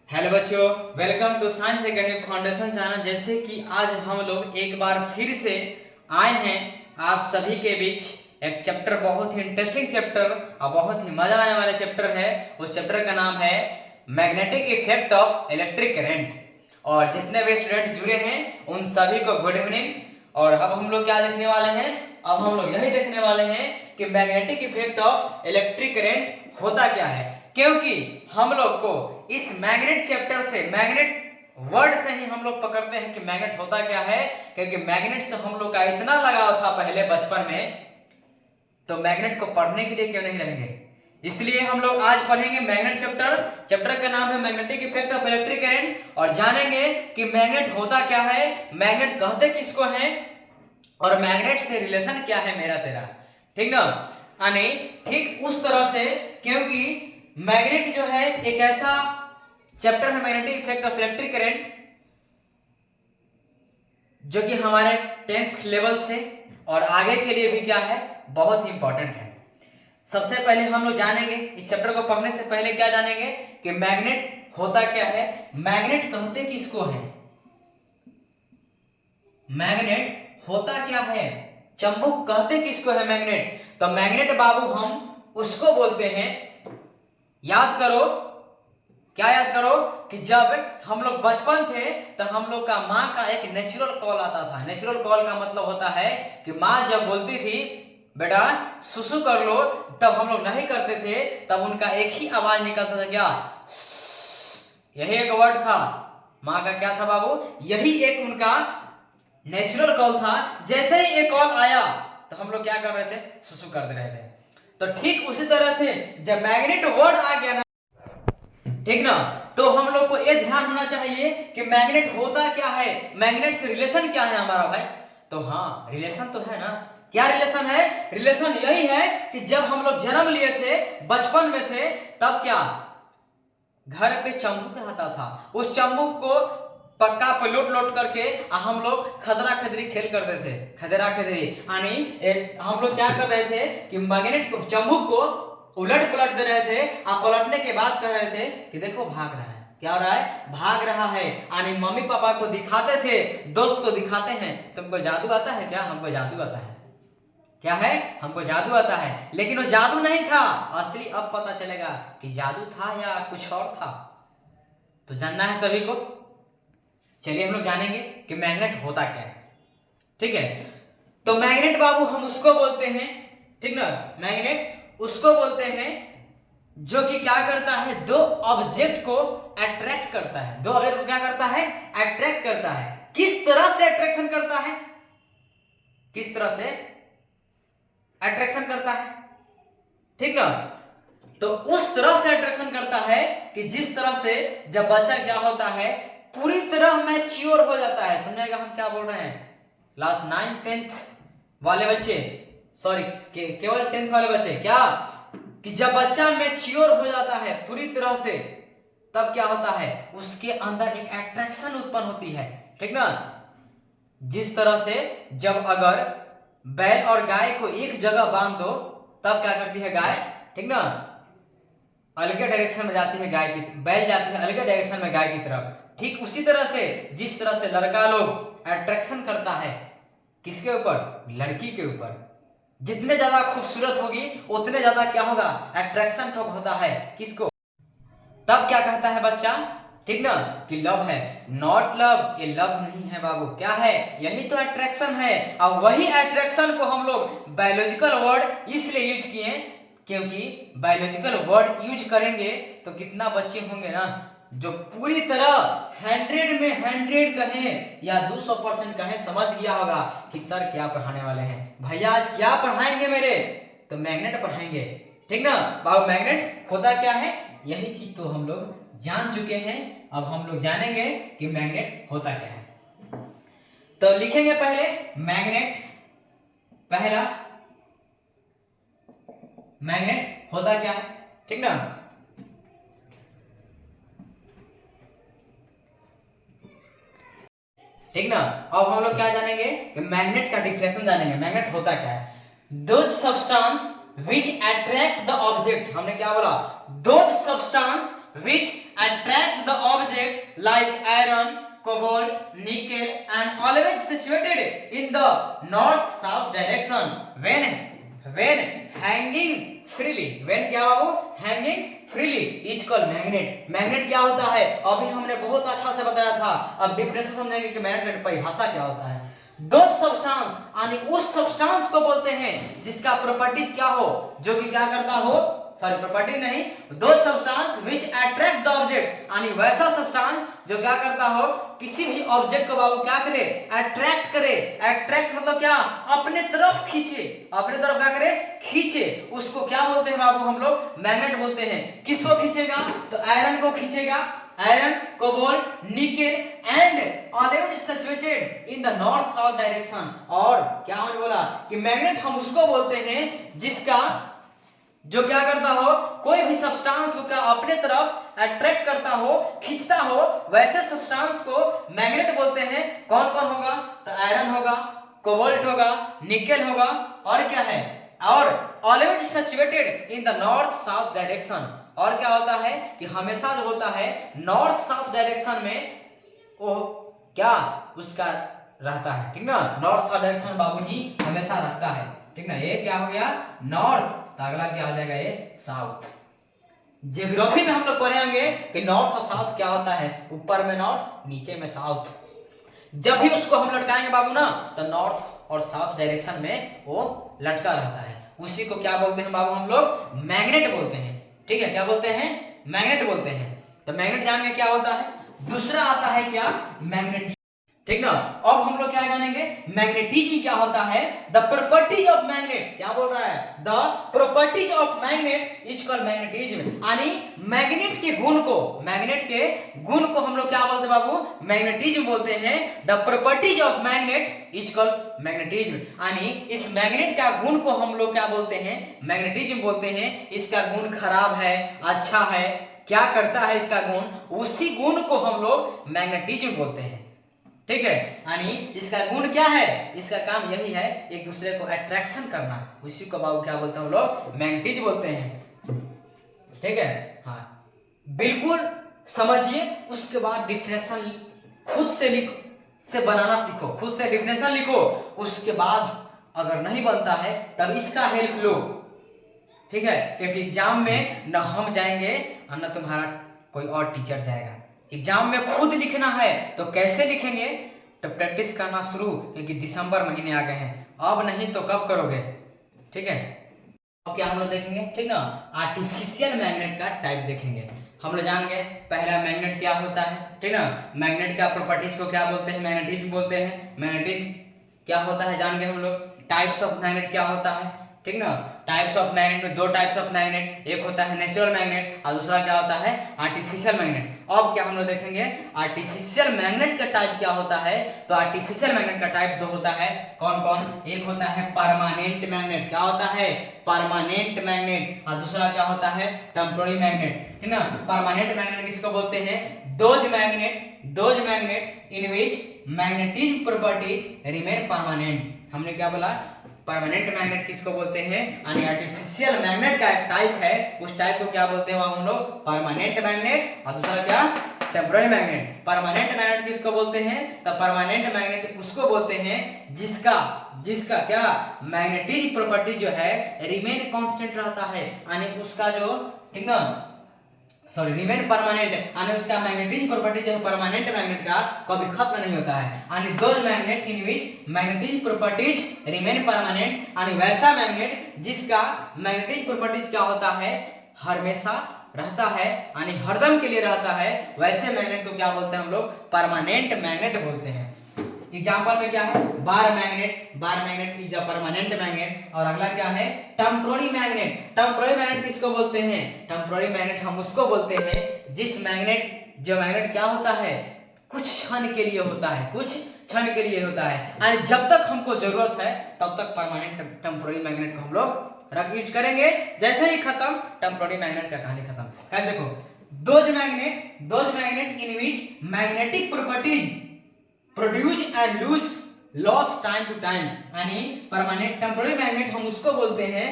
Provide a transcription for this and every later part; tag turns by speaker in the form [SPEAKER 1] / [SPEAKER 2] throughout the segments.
[SPEAKER 1] Hello बच्चों, welcome to science academy foundation channel. जैसे कि आज हम लोग एक बार फिर से आए हैं आप सभी के बीच। एक चैप्टर, बहुत ही इंटरेस्टिंग चैप्टर और बहुत ही मजा आने वाला चैप्टर है। उस चैप्टर का नाम है magnetic effect of electric current. और जितने भी स्टूडेंट जुड़े हैं उन सभी को गुड इवनिंग। और अब हम लोग क्या देखने वाले हैं? अब हम लोग यही देखने वाले हैं कि magnetic effect of electric current होता क्या है। क्योंकि हम लोग को इस मैग्नेट चैप्टर से, मैग्नेट वर्ड से ही हम लोग पकड़ते हैं कि मैग्नेट होता क्या है। क्योंकि मैग्नेट से हम लोग का इतना लगाव था पहले बचपन में, तो मैग्नेट को पढ़ने के लिए क्यों नहीं रहेंगे। इसलिए हम लोग आज पढ़ेंगे मैग्नेट चैप्टर। चैप्टर का नाम है magnetic effect of electric current और जानेंगे कि मैग्नेट होता क्या है, मैग्नेट कहते किसको हैं और मैग्नेट से रिलेशन क्या है मेरा तेरा। ठीक ना? यानी ठीक उस तरह से, क्योंकि मैग्नेट जो है एक ऐसा चैप्टर है magnetic effect of electric current जो कि हमारे 10th लेवल से और आगे के लिए भी क्या है, बहुत ही इंपॉर्टेंट है। सबसे पहले हम लोग जानेंगे, इस चैप्टर को पढ़ने से पहले क्या जानेंगे कि मैग्नेट होता क्या है। मैग्नेट कहते किसको है? मैग्नेट होता क्या है? चुंबक कहते किसको है मैग्नेट? तो मैग्नेट बाबू हम उसको बोलते हैं, याद करो, क्या याद करो कि जब हम लोग बचपन थे तो हम लोग का माँ का एक नेचुरल कॉल आता था। नेचुरल कॉल का मतलब होता है कि माँ जब बोलती थी बेटा सुसु कर लो, तब हम लोग नहीं करते थे, तब उनका एक ही आवाज निकलता था, क्या? यही एक वर्ड था माँ का। क्या था बाबू? यही एक उनका नेचुरल कॉल था। जैसे ही एक कॉल आया तो हम लोग क्या कर रहे थे? सुसु कर दे रहे थे। तो ठीक उसी तरह से जब मैग्नेट वर्ड आ गया ना, ठीक ना, तो हम लोग को यह ध्यान होना चाहिए कि मैग्नेट होता क्या है, मैग्नेट से रिलेशन क्या है हमारा भाई। तो हाँ, रिलेशन तो है ना। क्या रिलेशन है? रिलेशन यही है कि जब हम लोग जन्म लिए थे, बचपन में थे, तब क्या घर पे चंबुक रहता था। उस चंबुक को पक्का पे लोट लोट करके हम लोग खदरा खदरी खेल करते थे। खदरा खदरी यानी हम लोग क्या कर रहे थे कि मैग्नेट को, चंबुक को उलट पलट दे रहे थे। आप पलटने के बाद कह रहे थे कि देखो भाग रहा है। क्या हो रहा है? भाग रहा है। यानी मम्मी पापा को दिखाते थे, दोस्त को दिखाते हैं, तुमको जादू आता है क्या? हमको जादू आता है। क्या है? हमको जादू आता है। लेकिन वो जादू नहीं था असली। अब पता चलेगा कि जादू था या कुछ और था। तो जानना है सभी को। चलिए हम लोग जानेंगे कि मैग्नेट होता क्या है। ठीक है, तो मैग्नेट बाबू हम उसको बोलते हैं, ठीक ना, मैग्नेट उसको बोलते हैं जो कि क्या करता है, दो ऑब्जेक्ट को अट्रैक्ट करता है। दो ऑब्जेक्ट को क्या करता है? अट्रैक्ट करता है। किस तरह से अट्रैक्शन करता है? किस तरह से अट्रैक्शन करता है? ठीक ना, तो उस तरह से अट्रैक्शन करता है कि जिस तरह से जब बच्चा क्या होता है, पूरी तरह मैच्योर हो जाता है। सुनिएगा हम क्या बोल रहे हैं, क्लास 9 10th वाले बच्चे, सॉरी केवल 10th वाले बच्चे, क्या कि जब बच्चा मैच्योर हो जाता है पूरी तरह से, तब क्या होता है, उसके अंदर एक अट्रैक्शन उत्पन्न होती है। ठीक ना, जिस तरह से जब अगर बैल और गाय को एक जगह बांध दो, तब क्या करती है गाय? ठीक ना, अलग डायरेक्शन में जाती है गाय की, बैल जाती है अलग डायरेक्शन में गाय की तरफ। ठीक उसी तरह से जिस तरह से लड़का लोग अट्रैक्शन करता है किसके ऊपर? लड़की के ऊपर। जितने ज्यादा खूबसूरत होगी उतने ज्यादा क्या होगा? अट्रैक्शन होता है। किसको? तब क्या कहता है बच्चा? ठीक ना, कि लव है। नॉट लव, ये लव नहीं है बाबू। क्या है? यही तो अट्रैक्शन है। और वही अट्रैक्शन को हम लोग बायोलॉजिकल वर्ड इसलिए यूज किए क्योंकि बायोलॉजिकल वर्ड यूज करेंगे तो कितना बच्चे होंगे ना जो पूरी तरह 100 में 100 कहें या 200% कहें, समझ गया होगा कि सर क्या पढ़ाने वाले हैं, भैया आज क्या पढ़ाएंगे मेरे, तो मैग्नेट पढ़ाएंगे। ठीक ना बाबू, मैग्नेट होता क्या है, यही चीज तो हम लोग जान चुके हैं। अब हम लोग जानेंगे कि मैग्नेट होता क्या है। तो लिखेंगे पहले मैग्नेट, पहला मैग्नेट होता क्या है। ठीक ना, ठीक ना, अब हम लोग क्या जानेंगे कि मैग्नेट का डिफिनेशन जानेंगे। मैग्नेट होता क्या है? Those substance which attract the object, हमने क्या बोला? Those substance which attract the object like iron, cobalt, nickel and always situated in the north south direction when hanging freely. when क्या बाबू? hanging freely is called magnet. Magnet क्या होता है? अभी हमने बहुत अच्छा से बताया था, अब डिफरेंस समझेंगे कि मैग्नेट की परिभाषा क्या होता है। दो सब्सटेंस यानी उस सब्सटेंस को बोलते हैं जिसका प्रॉपर्टीज क्या हो, जो कि क्या करता हो, सॉरी प्रॉपर्टी नहीं, दो substance which attract the object यानी वैसा सब्सटेंस जो क्या करता हो, किसी भी ऑब्जेक्ट को बाबू क्या करे, अट्रैक्ट करे। अट्रैक्ट मतलब क्या, अपने तरफ खींचे, अपने तरफ क्या करे, खींचे, उसको क्या बोलते हैं बाबू हम लोग, मैग्नेट बोलते हैं। किसको खींचेगा, तो आयरन को खींचेगा, iron, cobalt, nickel and always situated in the north south direction. और क्या हमने बोला कि मैग्नेट हम उसको बोलते हैं जिसका जो क्या करता हो, कोई भी सब्सटेंस को क्या अपने तरफ अट्रैक्ट करता हो, खींचता हो, वैसे सब्सटेंस को मैग्नेट बोलते हैं। कौन कौन होगा, तो आयरन होगा, कोबाल्ट होगा, निकेल होगा और क्या है, और always situated in the north south direction. और क्या होता है कि हमेशा जो होता है नॉर्थ साउथ डायरेक्शन में वो क्या उसका रहता है, ठीक ना, नॉर्थ साउथ डायरेक्शन बाबू ही हमेशा रहता है, ठीक ना। ये क्या हो गया नॉर्थ, तो अगला क्या हो जाएगा ये साउथ। ज्योग्राफी में हम लोग पढ़े होंगे कि नॉर्थ और साउथ क्या होता है, ऊपर में नॉर्थ, नीचे में साउथ। जब भी उसको हम लटकाएंगे बाबू ना, तो नॉर्थ और साउथ डायरेक्शन में वो लटका रहता है, उसी को क्या बोलते हैं बाबू हम लोग, मैग्नेट बोलते हैं, ठीक है। क्या बोलते हैं, मैग्नेट बोलते हैं। तो मैग्नेट जान के क्या होता है, दूसरा आता है क्या, मैग्नेटिज्म, ठीक ना। अब हम लोग क्या जानेंगे, मैग्नेटिज्म क्या होता है, द प्रॉपर्टीज ऑफ मैग्नेट, क्या बोल रहा है, the properties of magnet is called magnetism. यानी मैग्नेट के गुण को, मैग्नेट के गुण को हम लोग क्या बोलते हैं बाबू, मैग्नेटिज्म बोलते हैं। The properties of magnet is called magnetism. यानी इस मैग्नेट का गुण को हम लोग क्या बोलते हैं, मैग्नेटिज्म बोलते हैं। इसका गुण खराब है, अच्छा है, क्या करता है इसका गुण, उसी गुण को हम लोग मैग्नेटिज्म बोलते हैं, ठीक है। यानी इसका गुण क्या है, इसका काम यही है एक दूसरे को अट्रैक्शन करना, उसी को बाबू क्या बोलते हैं हम लोग, मैग्नेटिज्म बोलते हैं, ठीक है। हाँ बिल्कुल समझिए, उसके बाद डिफिनेशन खुद से से बनाना सीखो, खुद से डिफिनेशन लिखो, उसके बाद अगर नहीं बनता है तब इसका हेल्प लो, ठीक है। क्योंकि एग्जाम में न हम जाएंगे और न तुम्हारा कोई और टीचर जाएगा। एग्जाम में खुद लिखना है तो कैसे लिखेंगे, तो प्रैक्टिस करना शुरू, क्योंकि दिसंबर महीने आ गए हैं, अब नहीं तो कब करोगे, ठीक है। अब क्या हम लोग देखेंगे, ठीक ना, आर्टिफिशियल मैग्नेट का टाइप देखेंगे। हम लोग जान गए पहला मैग्नेट क्या होता है, ठीक ना, मैग्नेट का प्रॉपर्टीज को क्या बोलते हैं, मैग्नेटिज्म बोलते हैं। मैग्नेटिज्म क्या होता है जान गए हम लोग। टाइप्स ऑफ मैग्नेट क्या होता है, ठीक ना, टाइप्स ऑफ मैग्नेट में दो टाइप्स ऑफ मैग्नेट, एक होता है नेचुरल मैग्नेट और दूसरा क्या होता है आर्टिफिशियल मैग्नेट। अब क्या हम लोग देखेंगे आर्टिफिशियल मैग्नेट का टाइप क्या होता है, तो आर्टिफिशियल मैग्नेट का टाइप दो होता है, कौन कौन, एक होता है परमानेंट मैग्नेट, क्या होता है परमानेंट मैग्नेट, और दूसरा क्या होता है टेम्पोररी मैग्नेट, है ना। परमानेंट मैग्नेट किसको बोलते हैं, those magnet in which magnetism properties remain permanent. हमने क्या बोला, परमानेंट मैग्नेट किसको बोलते हैं, यानी आर्टिफिशियल मैग्नेट का एक टाइप है, उस टाइप को क्या बोलते हैं हम लोग, परमानेंट मैग्नेट, और दूसरा क्या टेम्पोररी मैग्नेट। परमानेंट मैग्नेट किसको बोलते हैं, तो परमानेंट मैग्नेट उसको बोलते हैं जिसका क्या मैग्नेटिक प्रॉपर्टी जो है रिमेन कांस्टेंट रहता है, यानी उसका जो, ठीक ना, सॉरी रिमेन परमानेंट, यानी उसका मैग्नेटिक प्रॉपर्टी जो है परमानेंट मैग्नेट का कभी खत्म नहीं होता है। यानी those magnet in which magnetic properties remain permanent, यानी वैसा मैग्नेट जिसका मैग्नेटिक प्रॉपर्टीज क्या होता है, हमेशा रहता है, यानी हरदम के लिए रहता है, वैसे मैग्नेट को क्या बोलते हैं हम लोग, परमानेंट मैग्नेट बोलते हैं। एग्जाम्पल में क्या है, bar magnet is a permanent magnet. और अगला क्या है टेम्पोररी मैग्नेट किसको बोलते हैं, टेम्पोररी मैग्नेट हम उसको बोलते हैं जो मैग्नेट क्या होता है, कुछ क्षण के लिए होता है, यानी जब तक हमको जरूरत है तब तक परमानेंट टेम्पोररी मैग्नेट को हम लोग यूज करेंगे, जैसे ही खत्म टेम्पोररी मैग्नेट का कहानी खत्म। कैसे देखो, those magnet in which magnetic properties produce and loss time to time, यानी परमानेंट टेम्पोररी मैग्नेट हम उसको बोलते हैं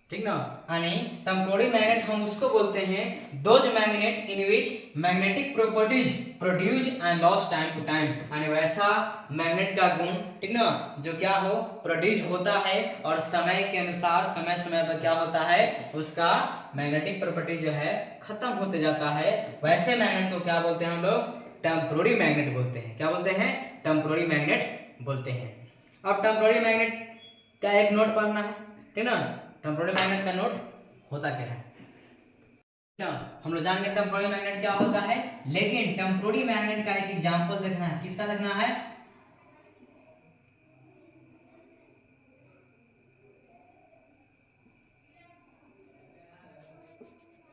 [SPEAKER 1] ठीक ना। यानी टेम्पोररी मैग्नेट हम उसको बोलते हैं those magnet in which magnetic properties produce and loss time to time, यानी वैसा मैग्नेट का गुण, ठीक ना, जो क्या हो प्रोड्यूस होता है और समय के अनुसार समय समय पर क्या होता है उसका मैग्नेटिक प्रॉपर्टी जो है खत्म होते जाता है, वैसे मैग्नेट को क्या बोलते हैं हम लोग, टेम्पोररी मैग्नेट बोलते हैं। क्या बोलते हैं, टेम्पोररी मैग्नेट बोलते हैं। अब टेम्पोररी मैग्नेट का एक नोट पढ़ना है, ठीक ना। टेम्पोररी मैग्नेट का नोट होता क्या है, क्या हम लोग जान गए टेम्पोररी मैग्नेट क्या होता है, लेकिन टेम्पोररी मैग्नेट का एक एग्जांपल देखना है। किसका देखना है,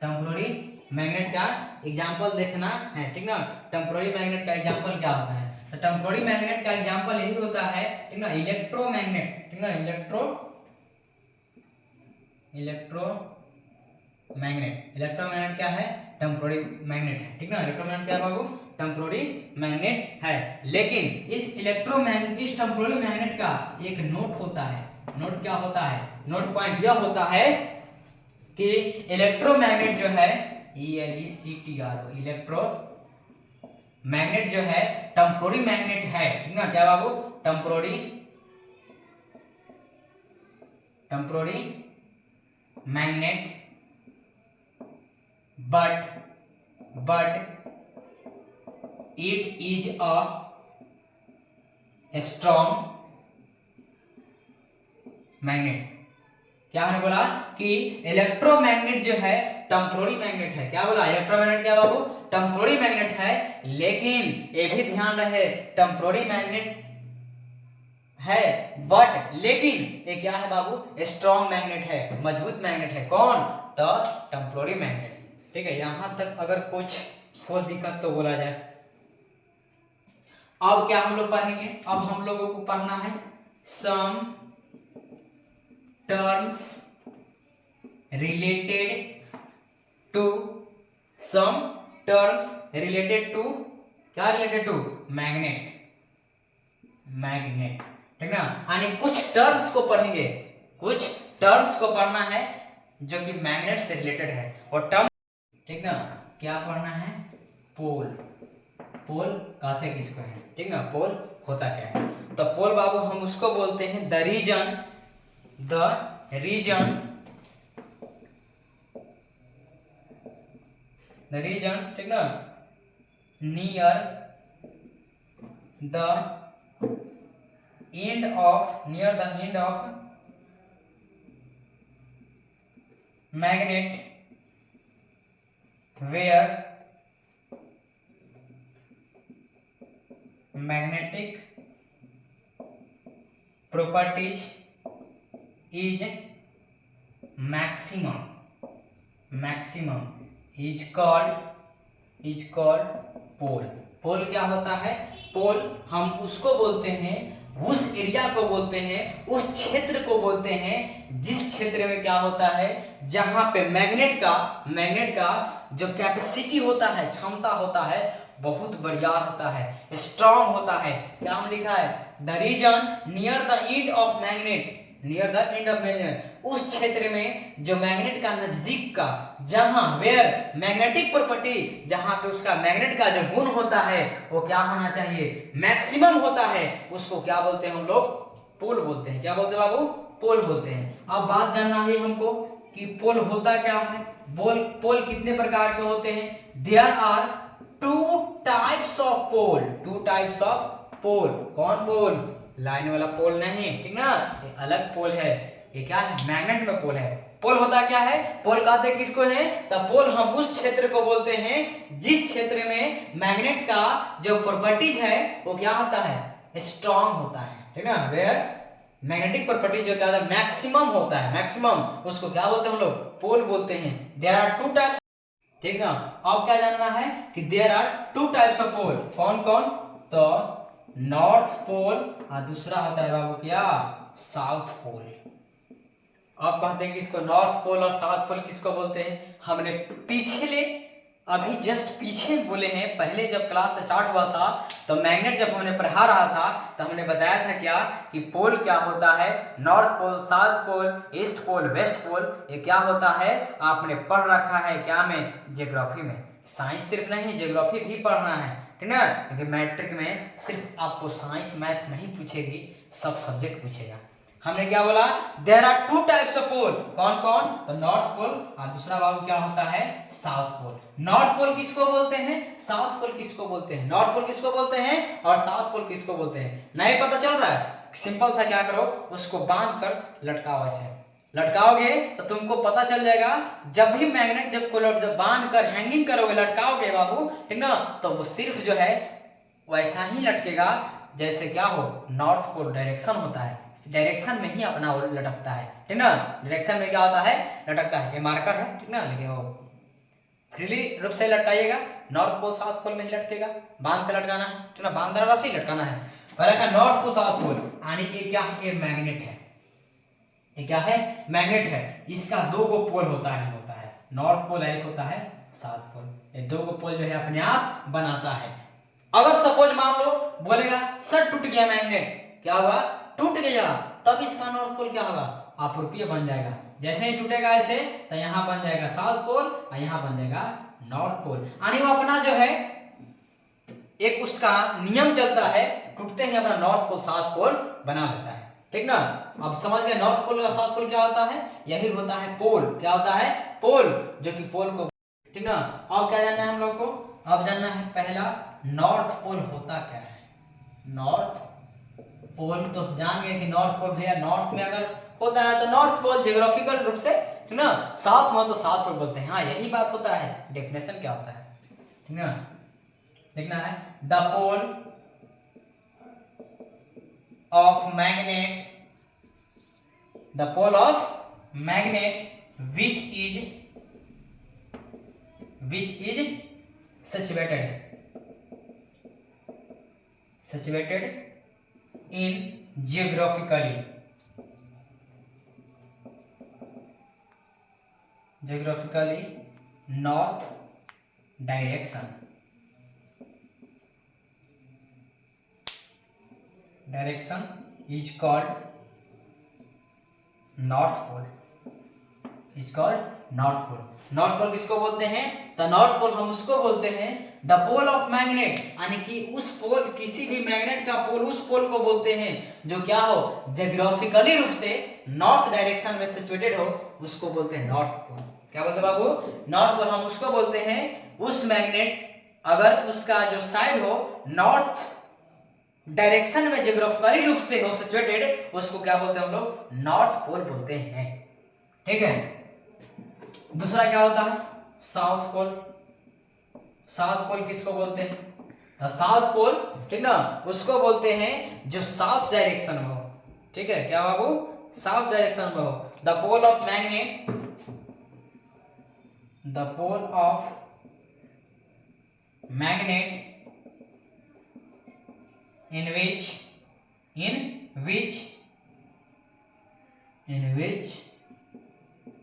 [SPEAKER 1] टेम्पोररी मैग्नेट का एग्जांपल देखना है, ठीक ना। टेम्पोररी मैग्नेट का एग्जांपल क्या होता है, तो टेम्पोररी मैग्नेट का एग्जांपल यही होता है, ठीक ना, इलेक्ट्रोमैग्नेट, ठीक ना, इलेक्ट्रोमैग्नेट क्या है, टेम्पोररी मैग्नेट है, ठीक ना। इलेक्ट्रोमैग्नेट क्या है बाबू, टेम्पोररी मैग्नेट है। लेकिन इस टेम्पोररी मैग्नेट का एक नोट होता है। नोट क्या होता है, नोट पॉइंट यह होता है कि इलेक्ट्रोमैग्नेट जो है ELECTRO इलेक्ट्रो मैग्नेट जो है टेम्पोररी मैग्नेट है, ठीक ना। क्या बाबू, temporary magnet, but it is a strong magnet. क्या हमने बोला कि इलेक्ट्रोमैग्नेट जो है टेम्पोररी मैग्नेट है। क्या बोला, इलेक्ट्रोमैग्नेट क्या बाबू, टेम्पोररी मैग्नेट है, लेकिन ये भी ध्यान रहे टेम्पोररी मैग्नेट है बट लेकिन ये क्या है बाबू, स्ट्रॉन्ग मैग्नेट है, मजबूत मैग्नेट है। कौन, तो टेम्पोररी मैग्नेट, ठीक है। यहां तक अगर कुछ हो दिक्कत तो बोला जाए। अब क्या हम लोग पढ़ेंगे, अब हम लोगों को पढ़ना है सम टर्म्स रिलेटेड टू क्या रिलेटेड टू मैग्नेट, ठीक ना। यानी कुछ टर्म्स को पढ़ेंगे, कुछ टर्म्स को पढ़ना है जो कि मैग्नेट से रिलेटेड है। और टर्म, ठीक ना, क्या पढ़ना है, पोल कहते किसको है, ठीक ना, पोल होता क्या है। तो पोल बाबू हम उसको बोलते हैं द रीजन, ठीक ना, near the end of magnet where magnetic properties is maximum is called pole. Pole क्या होता है, पोल हम उसको बोलते हैं, उस एरिया को बोलते हैं, उस क्षेत्र को बोलते हैं जिस क्षेत्र में क्या होता है, जहां पे मैग्नेट का जो कैपेसिटी होता है, क्षमता होता है, बहुत बढ़िया होता है, स्ट्रांग होता है। क्या हम लिखा है, the region near the end of magnet, उस क्षेत्र में जो मैग्नेट का नजदीक का, जहां वेयर मैग्नेटिक प्रॉपर्टी, जहां पे उसका मैग्नेट का जो गुण होता है वो क्या होना चाहिए, मैक्सिमम होता है, उसको क्या बोलते हैं हम लोग, पोल बोलते हैं। क्या बोलते हैं बाबू, पोल बोलते हैं। अब बात जानना है हमको कि पोल होता क्या है, पोल कितने प्रकार के होते हैं। There are two types of pole. कौन पोल, लाइन वाला पोल नहीं, ठीक ना, ये अलग पोल है। ये क्या है, मैग्नेट में पोल है। पोल होता क्या है, पोल कहते किसको है, तो पोल हम उस क्षेत्र को बोलते हैं जिस क्षेत्र में मैग्नेट का जो प्रॉपर्टीज है वो क्या होता है, स्ट्रांग होता है, ठीक ना, वेयर मैग्नेटिक प्रॉपर्टी जो क्या है मैक्सिमम होता है, मैक्सिमम, उसको क्या बोलते हैं हम लोग, पोल बोलते हैं। देयर आर टू टाइप्स, ठीक ना। अब क्या जानना है कि there are two types of pole. कौन कौन, तो नॉर्थ पोल और दूसरा होता है बाबू क्या, साउथ पोल। अब कहते हैं कि इसको नॉर्थ पोल और साउथ पोल किसको बोलते हैं, हमने पिछले अभी जस्ट पीछे बोले हैं, पहले जब क्लास स्टार्ट हुआ था तो मैग्नेट जब हमने पढ़ा रहा था तो हमने बताया था क्या कि पोल क्या होता है, north pole, south pole, east pole, west pole, ये क्या होता है आपने पढ़ रखा है क्या में, ज्योग्राफी में। साइंस सिर्फ नहीं, ज्योग्राफी भी पढ़ना है, ठीक ना, क्योंकि मैट्रिक में सिर्फ आपको साइंस मैथ नहीं पूछेगी, सब सब्जेक्ट पूछेगा। हमने क्या बोला, there are two types of pole, कौन कौन, तो नॉर्थ पोल और दूसरा बाबू क्या होता है, साउथ पोल। नॉर्थ पोल किसको बोलते हैं, साउथ पोल किसको बोलते हैं, नॉर्थ पोल किसको बोलते हैं और साउथ पोल किसको बोलते हैं, नहीं पता चल रहा है, सिंपल सा क्या करो, उसको बांध कर लटकाओ, ऐसे लटकाओगे तो तुमको पता चल जाएगा। जब भी मैग्नेट जब को बांध कर हैंगिंग करोगे, लटकाओगे बाबू, ठीक ना, तो वो सिर्फ जो है वैसा ही लटकेगा जैसे क्या हो, नॉर्थ पोल डायरेक्शन होता है, डायरेक्शन में ही अपना वो लटकता है, ठीक ना, डायरेक्शन में क्या होता है, लटकता है। ये मार्कर है, ठीक ना, लेकिन वो फ्रीली रूप से लटकाइएगा, नॉर्थ पोल साउथ पोल में ही लटकेगा, बांध के लटकाना है, ठीक ना, बांध रस्सी लटकाना है। पहले का नॉर्थ पोल साउथ पोल, यानी ये क्या है, ये मैग्नेट है, ये क्या है, मैग्नेट है, इसका दो गो पोल होता है नॉर्थ पोल एक होता है साउथ पोल, ये दो गो पोल जो है अपने आप बनाता है। अगर सपोज मान लो बोलेगा सर टूट गया मैग्नेट, क्या हुआ, टूट गया, तब इसका नॉर्थ पोल क्या होगा, अपूर्पीय बन जाएगा, जैसे ही टूटेगा ऐसे तो यहाँ बन जाएगा साउथ पोल और यहाँ बन जाएगा नॉर्थ पोल, यानी वो अपना जो है एक उसका नियम चलता है, टूटते ही अपना नॉर्थ पोल साउथ पोल बना लेता है, ठीक ना। अब समझ गए नॉर्थ पोल और साउथ पोल क्या होता है, यही होता है पोल, क्या होता है, पोल, जो कि पोल को, ठीक ना। अब क्या जानना है हम लोग को, अब जानना है पहला नॉर्थ पोल होता क्या है, नॉर्थ पोल तो जान गए कि नॉर्थ पोल भैया नॉर्थ में अगर होता है तो नॉर्थ पोल ज्योग्राफिकल रूप से, ठीक ना, साउथ में तो साउथ पोल बोलते हैं, हाँ यही बात होता है, डेफिनेशन क्या होता है, ठीक ना, लिखना है the pole of magnet, the pole of magnet which is situated in geographically north direction is called north pole, is called north pole. North pole किसको बोलते हैं, द नॉर्थ पोल हम उसको बोलते हैं द पोल ऑफ मैग्नेट, यानी कि उस पोल, किसी भी मैग्नेट का पोल उस पोल को बोलते हैं जो क्या हो, ज्योग्राफिकली रूप से नॉर्थ डायरेक्शन में सिचुएटेड हो, उसको बोलते हैं नॉर्थ पोल। क्या बोलते हैं बाबू, नॉर्थ पोल हम उसको बोलते हैं उस मैग्नेट अगर उसका जो साइड हो नॉर्थ डायरेक्शन में ज्योग्राफिकली रूप से हो सिचुएटेड, उसको क्या बोलते हैं हम लोग, नॉर्थ पोल बोलते हैं, ठीक है। दूसरा क्या होता है, साउथ पोल। साउथ पोल किसको बोलते हैं, द साउथ पोल, ठीक ना, उसको बोलते हैं जो साउथ डायरेक्शन में हो, ठीक है, क्या बाबू, साउथ डायरेक्शन में हो। The pole of magnet, the pole of magnet in which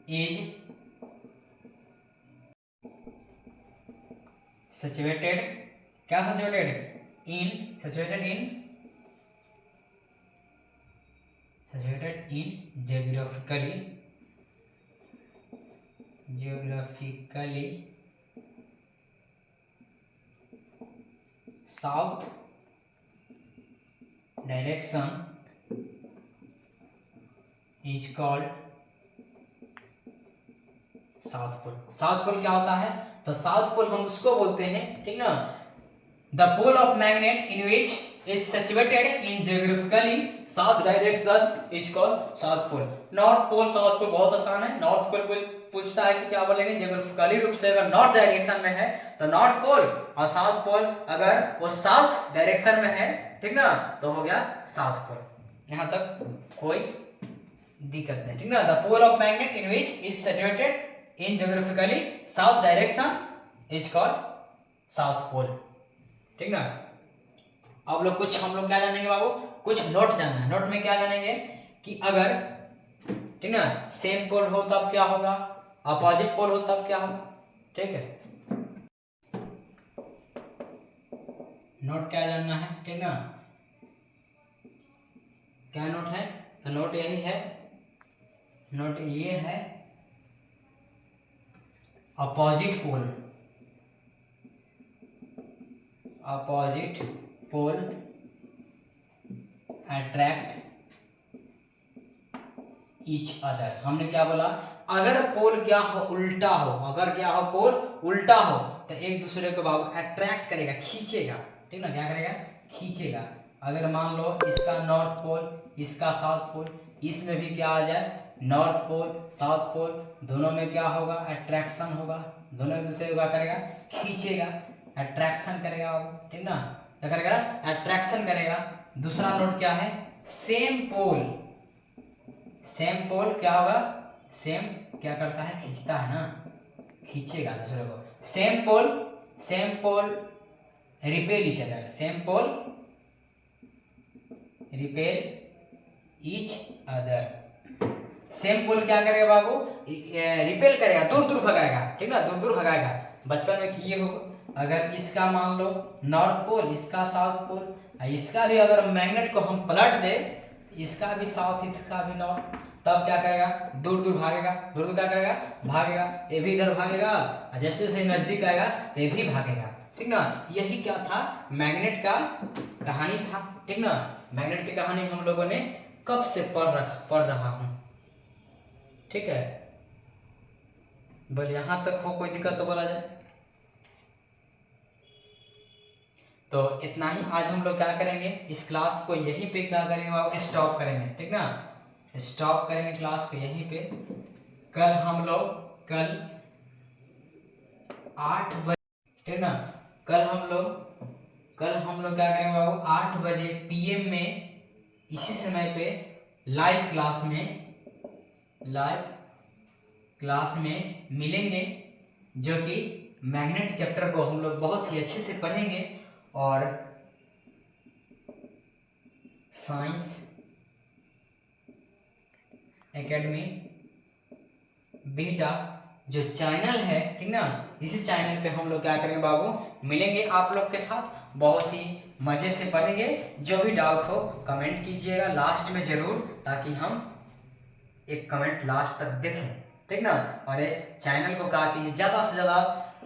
[SPEAKER 1] is situated, क्या situated in geographically south direction is called south pole. South pole क्या होता है, तो साउथ पोल हम उसको बोलते हैं, ठीक ना, the pole of magnet in which is situated in geographically south direction is called south pole. North pole south pole बहुत आसान है, नॉर्थ पोल पूछता है कि क्या बोलेंगे, ज्योग्राफिकली रूप से अगर नॉर्थ डायरेक्शन में है तो नॉर्थ पोल, और साउथ पोल अगर वो साउथ डायरेक्शन में है, ठीक ना, तो हो गया साउथ पोल। यहां तक कोई दिक्कत नहीं, ठीक ना। The pole of magnet in which is situated in geographically south direction is called south pole, ठीक ना। अब लोग कुछ हम लोग क्या जानेंगे बाबू, कुछ नोट जानना है। नोट में क्या जानेंगे कि अगर, ठीक ना, सेम पोल हो तब क्या होगा, अपोजिट पोल हो तब क्या होगा, ठीक है। नोट क्या जानना है, ठीक ना, क्या नोट है, तो नोट यही है, नोट ये है opposite pole, opposite pole attract each other. हमने क्या बोला, अगर पोल क्या हो, उल्टा हो, अगर क्या हो पोल उल्टा हो तो एक दूसरे को बाबू अट्रैक्ट करेगा, खींचेगा, ठीक ना, क्या करेगा, खींचेगा। अगर मान लो इसका नॉर्थ पोल, इसका साउथ पोल, इसमें भी क्या आ जाए, नॉर्थ पोल साउथ पोल, दोनों में क्या होगा, अट्रैक्शन होगा, दोनों एक दूसरे को क्या करेगा, खींचेगा, अट्रैक्शन करेगा बाबू, ठीक ना, क्या करेगा, अट्रैक्शन करेगा। दूसरा नोट क्या है, सेम पोल, सेम पोल क्या होगा, सेम क्या करता है, खींचता है ना, खींचेगा दूसरे को। Same pole, same pole repel each other, same pole repel each other. Same pole क्या करेगा बाबू, रिपेल करेगा, दूर दूर भगाएगा, ठीक ना, दूर दूर भगाएगा। बचपन में किए हो, अगर इसका मान लो नॉर्थ पोल, इसका साउथ पोल, इसका भी अगर मैग्नेट को हम पलट दे, इसका भी साउथ इसका भी नॉर्थ, तब क्या करेगा, दूर दूर भागेगा, दूर दूर क्या करेगा, भागेगा, ये भी इधर भागेगा, जैसे जैसे नजदीक आएगा तो ये भी भागेगा, ठीक ना। यही क्या था, मैग्नेट का कहानी था, ठीक ना। मैग्नेट की कहानी हम लोगों ने कब से पढ़ रहा हूं, ठीक है। बोल यहां तक हो, कोई दिक्कत तो बोला जाए। तो इतना ही आज हम लोग क्या करेंगे, इस क्लास को यहीं पे क्या करेंगे, स्टॉप करेंगे, ठीक ना, स्टॉप करेंगे क्लास को यहीं पे। कल हम लोग, कल 8 बजे, ठीक ना, कल हम लोग क्या करेंगे बाबू, 8 बजे PM में इसी समय पे लाइव क्लास में मिलेंगे, जो कि मैग्नेट चैप्टर को हम लोग बहुत ही अच्छे से पढ़ेंगे। और साइंस एकेडमी बीटा जो चैनल है, ठीक ना, इसी चैनल पे हम लोग क्या करेंगे बाबू, मिलेंगे आप लोग के साथ, बहुत ही मजे से पढ़ेंगे। जो भी डाउट हो कमेंट कीजिएगा लास्ट में जरूर, ताकि हम एक कमेंट लास्ट तक देखें, ठीक ना। और इस चैनल को क्या कीजिए, ज़्यादा से ज़्यादा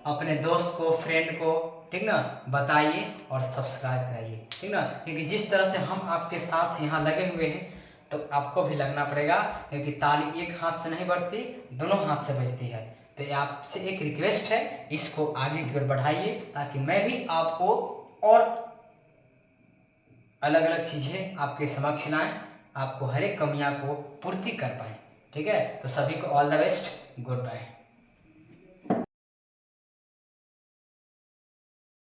[SPEAKER 1] अपने दोस्त को, फ्रेंड को, ठीक ना, बताइए और सब्सक्राइब कराइए, ठीक ना, क्योंकि जिस तरह से हम आपके साथ यहाँ लगे हुए हैं तो आपको भी लगना पड़ेगा, क्योंकि ताली एक हाथ से नहीं बढ़ती, दोनों हाथ से बजती है। तो ये आपसे एक रिक्वेस्ट है, इसको आगे की ओर बढ़ाइए, ताकि मैं भी आपको और अलग अलग चीज़ें आपके समक्ष लाएं, आपको हर एक कमियां को पूर्ति कर पाएँ, ठीक है। तो सभी को all the best, good bye.